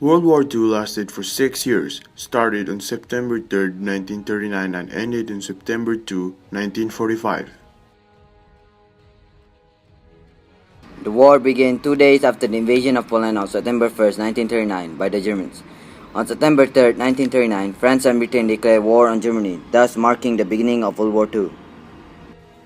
World War II lasted for 6 years, started on September 3, 1939 and ended on September 2, 1945. The war began 2 days after the invasion of Poland on September 1, 1939 by the Germans. On September 3, 1939, France and Britain declared war on Germany, thus marking the beginning of World War II.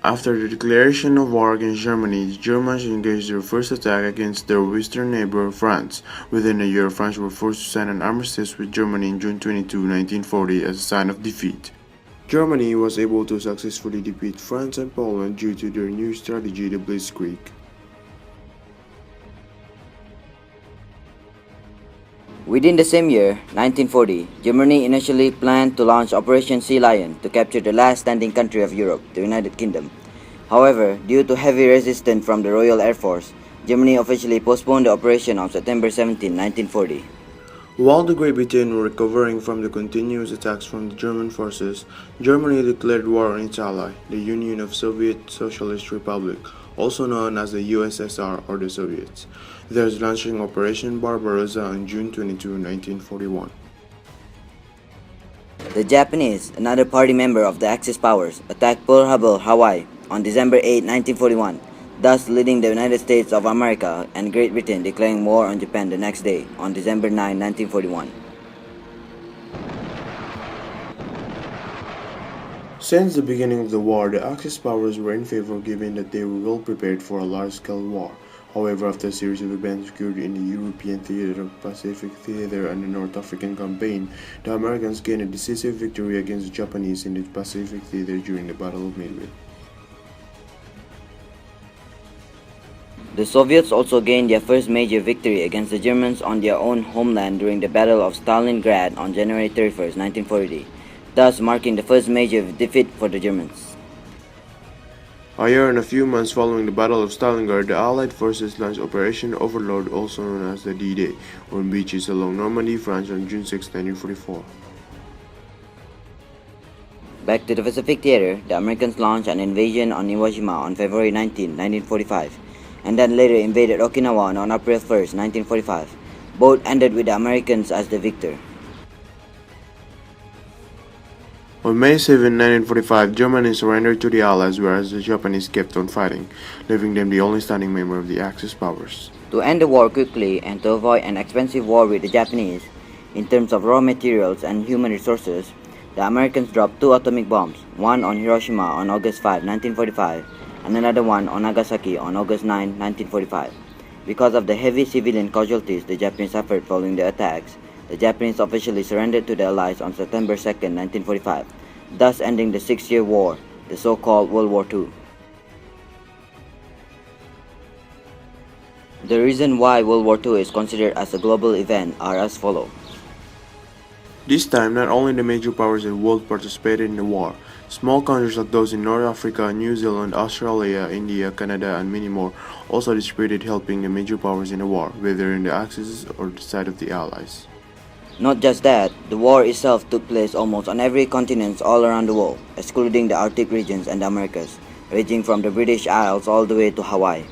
After the declaration of war against Germany, the Germans engaged their first attack against their western neighbor France. Within a year, France were forced to sign an armistice with Germany on June 22, 1940 as a sign of defeat. Germany was able to successfully defeat France and Poland due to their new strategy, the Blitzkrieg. Within the same year, 1940, Germany initially planned to launch Operation Sea Lion to capture the last standing country of Europe, the United Kingdom. However, due to heavy resistance from the Royal Air Force, Germany officially postponed the operation on September 17, 1940. While the Great Britain were recovering from the continuous attacks from the German forces, Germany declared war on its ally, the Union of Soviet Socialist Republic, also known as the USSR or the Soviets, thus launching Operation Barbarossa on June 22, 1941. The Japanese, another party member of the Axis powers, attacked Pearl Harbor, Hawaii on December 8, 1941, thus leading the United States of America and Great Britain declaring war on Japan the next day, on December 9, 1941. Since the beginning of the war, the Axis powers were in favor given that they were well prepared for a large-scale war. However, after a series of events occurred in the European theater, Pacific theater, and the North African campaign, the Americans gained a decisive victory against the Japanese in the Pacific theater during the Battle of Midway. The Soviets also gained their first major victory against the Germans on their own homeland during the Battle of Stalingrad on January 31, 1940, thus marking the first major defeat for the Germans. A year and a few months following the Battle of Stalingrad, the Allied forces launched Operation Overlord, also known as the D-Day, on beaches along Normandy, France on June 6, 1944. Back to the Pacific theater, the Americans launched an invasion on Hiroshima on February 19, 1945, and then later invaded Okinawa on April 1, 1945. Both ended with the Americans as the victor. On May 7, 1945, Germany surrendered to the Allies, whereas the Japanese kept on fighting, leaving them the only standing member of the Axis powers. To end the war quickly and to avoid an expensive war with the Japanese, in terms of raw materials and human resources, the Americans dropped 2 atomic bombs, one on Hiroshima on August 5, 1945, and another one on Nagasaki on August 9, 1945. Because of the heavy civilian casualties the Japanese suffered following the attacks, the Japanese officially surrendered to the Allies on September 2, 1945, thus ending the 6-year war, the so-called World War II. The reason why World War II is considered as a global event are as follows. This time, not only the major powers of the world participated in the war. Small countries like those in North Africa, New Zealand, Australia, India, Canada, and many more also distributed helping the major powers in the war, whether in the Axis or the side of the Allies. Not just that, the war itself took place almost on every continent all around the world, excluding the Arctic regions and the Americas, ranging from the British Isles all the way to Hawaii.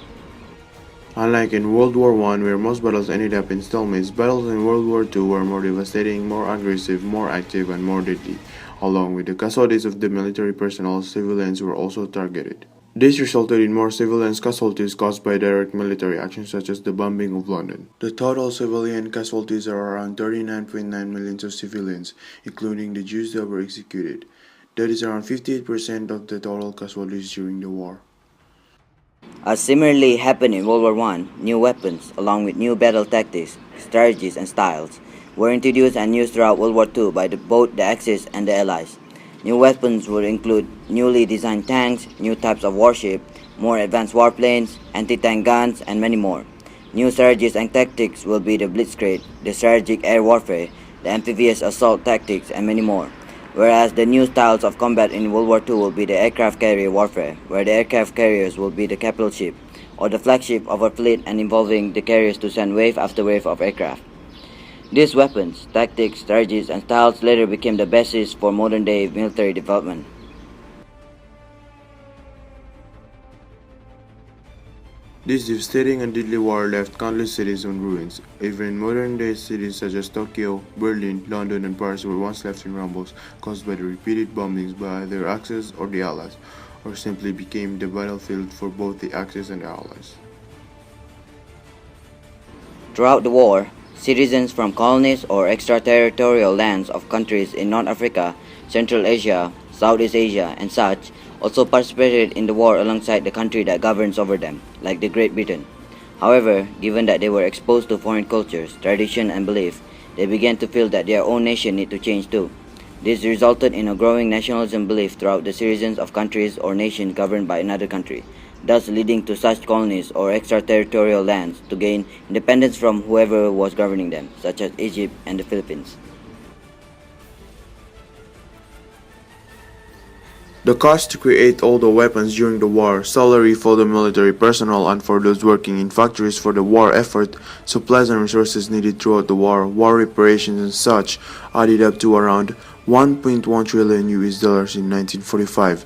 Unlike in World War I, where most battles ended up in stalemates, battles in World War II were more devastating, more aggressive, more active, and more deadly. Along with the casualties of the military personnel, civilians were also targeted. This resulted in more civilian casualties caused by direct military actions such as the bombing of London. The total civilian casualties are around 39.9 million of civilians, including the Jews that were executed. That is around 58% of the total casualties during the war. As similarly happened in World War I, new weapons, along with new battle tactics, strategies, and styles, were introduced and used throughout World War II by both the Axis and the Allies. New weapons would include newly designed tanks, new types of warship, more advanced warplanes, anti-tank guns, and many more. New strategies and tactics will be the Blitzkrieg, the strategic air warfare, the amphibious assault tactics, and many more. Whereas the new styles of combat in World War II will be the aircraft carrier warfare, where the aircraft carriers will be the capital ship, or the flagship of a fleet and involving the carriers to send wave after wave of aircraft. These weapons, tactics, strategies, and styles later became the basis for modern-day military development. This devastating and deadly war left countless cities in ruins. Even modern-day cities such as Tokyo, Berlin, London, and Paris were once left in rumbles caused by the repeated bombings by either Axis or the Allies, or simply became the battlefield for both the Axis and the Allies. Throughout the war, citizens from colonies or extraterritorial lands of countries in North Africa, Central Asia, Southeast Asia, and such also participated in the war alongside the country that governs over them, like the Great Britain. However, given that they were exposed to foreign cultures, tradition, and belief, they began to feel that their own nation need to change too. This resulted in a growing nationalism belief throughout the citizens of countries or nations governed by another country, thus leading to such colonies or extraterritorial lands to gain independence from whoever was governing them, such as Egypt and the Philippines. The cost to create all the weapons during the war, salary for the military personnel and for those working in factories for the war effort, supplies and resources needed throughout the war reparations and such, added up to around 1.1 trillion US dollars in 1945,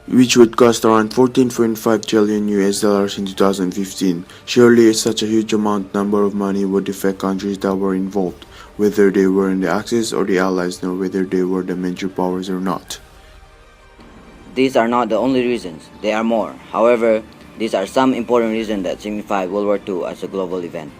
which would cost around 14.5 trillion US dollars in 2015. Surely such a huge number of money would affect countries that were involved, whether they were in the Axis or the Allies, nor whether they were the major powers or not. These are not the only reasons, there are more. However, these are some important reasons that signify World War II as a global event.